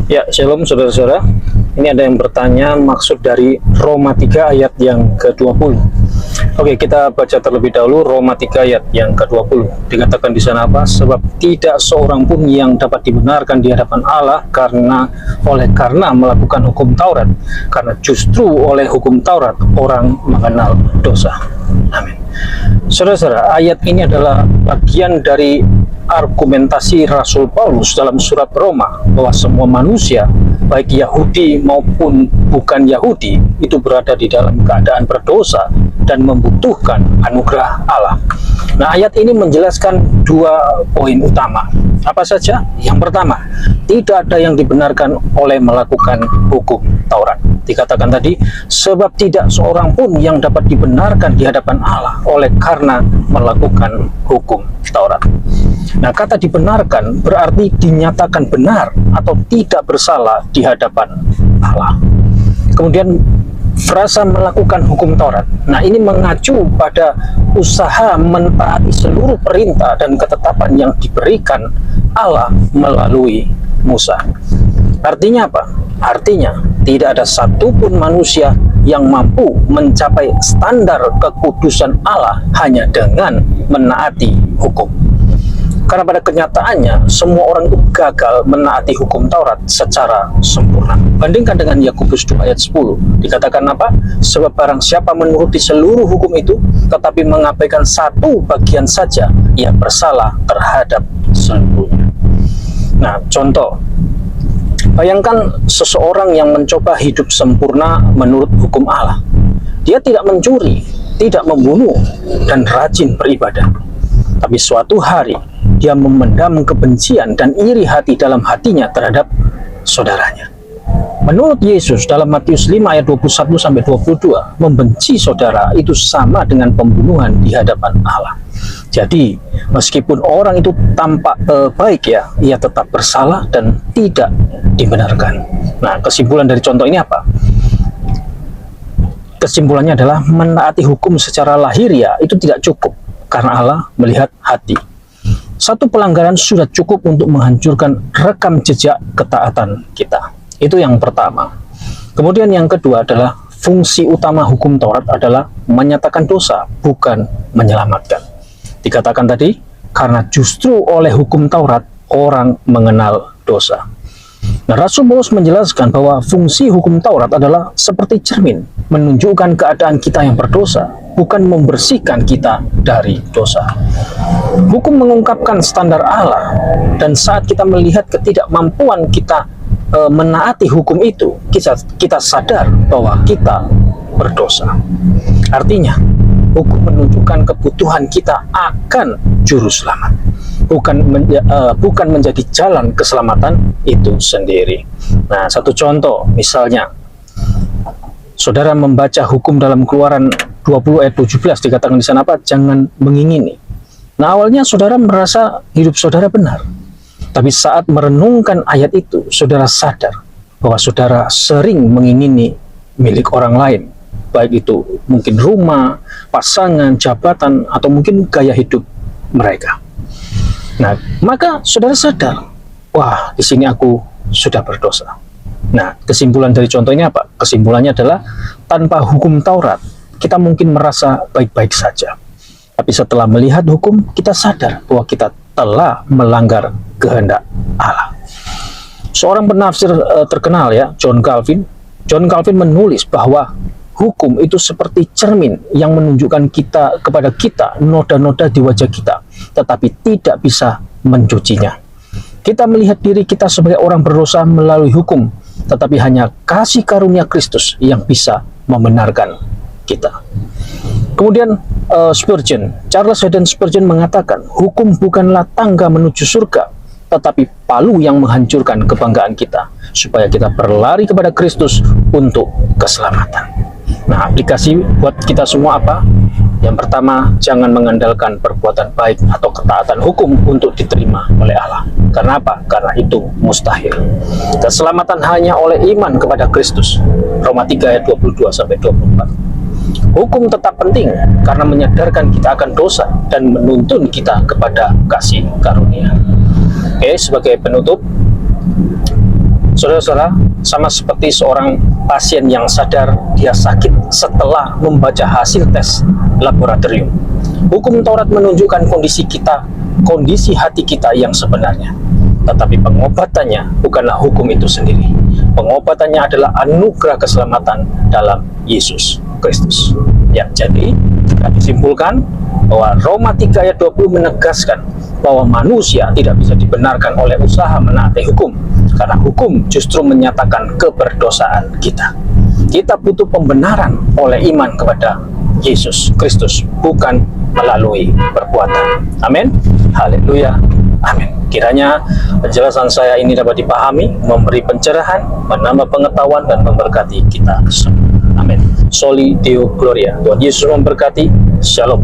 Ya, shalom saudara-saudara. Ini ada yang bertanya maksud dari Roma 3 ayat yang ke-20. Oke, kita baca terlebih dahulu Roma 3 ayat yang ke-20. Dikatakan di sana apa? Sebab tidak seorang pun yang dapat dibenarkan di hadapan Allah karena melakukan hukum Taurat. Karena justru oleh hukum Taurat orang mengenal dosa. Amin. Saudara-saudara, ayat ini adalah bagian dari argumentasi Rasul Paulus dalam surat Roma bahwa semua manusia, baik Yahudi maupun bukan Yahudi, itu berada di dalam keadaan berdosa dan membutuhkan anugerah Allah. Nah, ayat ini menjelaskan dua poin utama. Apa saja? Yang pertama, tidak ada yang dibenarkan oleh melakukan hukum Taurat. Dikatakan tadi, sebab tidak seorang pun yang dapat dibenarkan di hadapan Allah oleh karena melakukan hukum Taurat. Nah, kata dibenarkan berarti dinyatakan benar atau tidak bersalah di hadapan Allah. Kemudian frasa melakukan hukum Taurat. Nah, ini mengacu pada usaha mentaati seluruh perintah dan ketetapan yang diberikan Allah melalui Musa. Artinya apa? Artinya tidak ada satupun manusia yang mampu mencapai standar kekudusan Allah hanya dengan menaati hukum. Karena pada kenyataannya semua orang itu gagal menaati hukum Taurat secara sempurna. Bandingkan dengan Yakobus 2 ayat 10. Dikatakan apa? Sebab barang siapa menuruti seluruh hukum itu tetapi mengabaikan satu bagian saja, ia bersalah terhadap seluruhnya. Nah, contoh. Bayangkan seseorang yang mencoba hidup sempurna menurut hukum Allah. Dia tidak mencuri, tidak membunuh, dan rajin beribadah. Tapi suatu hari dia memendam kebencian dan iri hati dalam hatinya terhadap saudaranya. Menurut Yesus dalam Matius 5 ayat 21-22, membenci saudara itu sama dengan pembunuhan di hadapan Allah. Jadi, meskipun orang itu tampak baik ya, ia tetap bersalah dan tidak dibenarkan. Nah, kesimpulan dari contoh ini apa? Kesimpulannya adalah menaati hukum secara lahiriah itu tidak cukup karena Allah melihat hati. Satu pelanggaran sudah cukup untuk menghancurkan rekam jejak ketaatan kita. Itu yang pertama. Kemudian yang kedua adalah fungsi utama hukum Taurat adalah menyatakan dosa, bukan menyelamatkan. Dikatakan tadi, karena justru oleh hukum Taurat orang mengenal dosa. Nah, Rasul Paulus menjelaskan bahwa fungsi hukum Taurat adalah seperti cermin, menunjukkan keadaan kita yang berdosa, bukan membersihkan kita dari dosa. Hukum mengungkapkan standar Allah, dan saat kita melihat ketidakmampuan kita menaati hukum itu, kita sadar bahwa kita berdosa. Artinya, hukum menunjukkan kebutuhan kita akan juru selamat, bukan menjadi jalan keselamatan itu sendiri. Nah, satu contoh, misalnya, saudara membaca hukum dalam Keluaran 20 ayat 17, dikatakan di sana apa? Jangan mengingini. Nah, awalnya saudara merasa hidup saudara benar. Tapi saat merenungkan ayat itu, saudara sadar bahwa saudara sering mengingini milik orang lain. Baik itu mungkin rumah, pasangan, jabatan, atau mungkin gaya hidup mereka. Nah, maka saudara sadar, wah, di sini aku sudah berdosa. Nah, kesimpulan dari contoh ini apa? Kesimpulannya adalah tanpa hukum Taurat, kita mungkin merasa baik-baik saja. Tapi setelah melihat hukum, kita sadar bahwa kita telah melanggar kehendak Allah. Seorang penafsir terkenal ya, John Calvin menulis bahwa hukum itu seperti cermin yang menunjukkan kepada kita noda-noda di wajah kita, tetapi tidak bisa mencucinya. Kita melihat diri kita sebagai orang berdosa melalui hukum, tetapi hanya kasih karunia Kristus yang bisa membenarkan kita. Kemudian Charles Haddon Spurgeon mengatakan, hukum bukanlah tangga menuju surga, tetapi palu yang menghancurkan kebanggaan kita, supaya kita berlari kepada Kristus untuk keselamatan. Nah, aplikasi buat kita semua apa? Yang pertama, jangan mengandalkan perbuatan baik atau ketaatan hukum untuk diterima oleh Allah. Karena apa? Karena itu mustahil. Keselamatan hanya oleh iman kepada Kristus. Roma 3 ayat 22-24. Hukum tetap penting karena menyadarkan kita akan dosa dan menuntun kita kepada kasih karunia. Oke, sebagai penutup, Saudara-saudara, sama seperti seorang pasien yang sadar dia sakit setelah membaca hasil tes laboratorium. Hukum Taurat menunjukkan kondisi hati kita yang sebenarnya. Tetapi pengobatannya bukanlah hukum itu sendiri. Pengobatannya adalah anugerah keselamatan dalam Yesus Kristus. Ya, jadi kita disimpulkan bahwa Roma 3 ayat 20 menegaskan bahwa manusia tidak bisa dibenarkan oleh usaha menaati hukum, karena hukum justru menyatakan keberdosaan kita. Kita butuh pembenaran oleh iman kepada Yesus Kristus, bukan melalui perbuatan. Amin. Haleluya. Amin. Kiranya penjelasan saya ini dapat dipahami, memberi pencerahan, menambah pengetahuan, dan memberkati kita semua. Amin. Soli Deo Gloria. Tuhan Yesus memberkati. Shalom.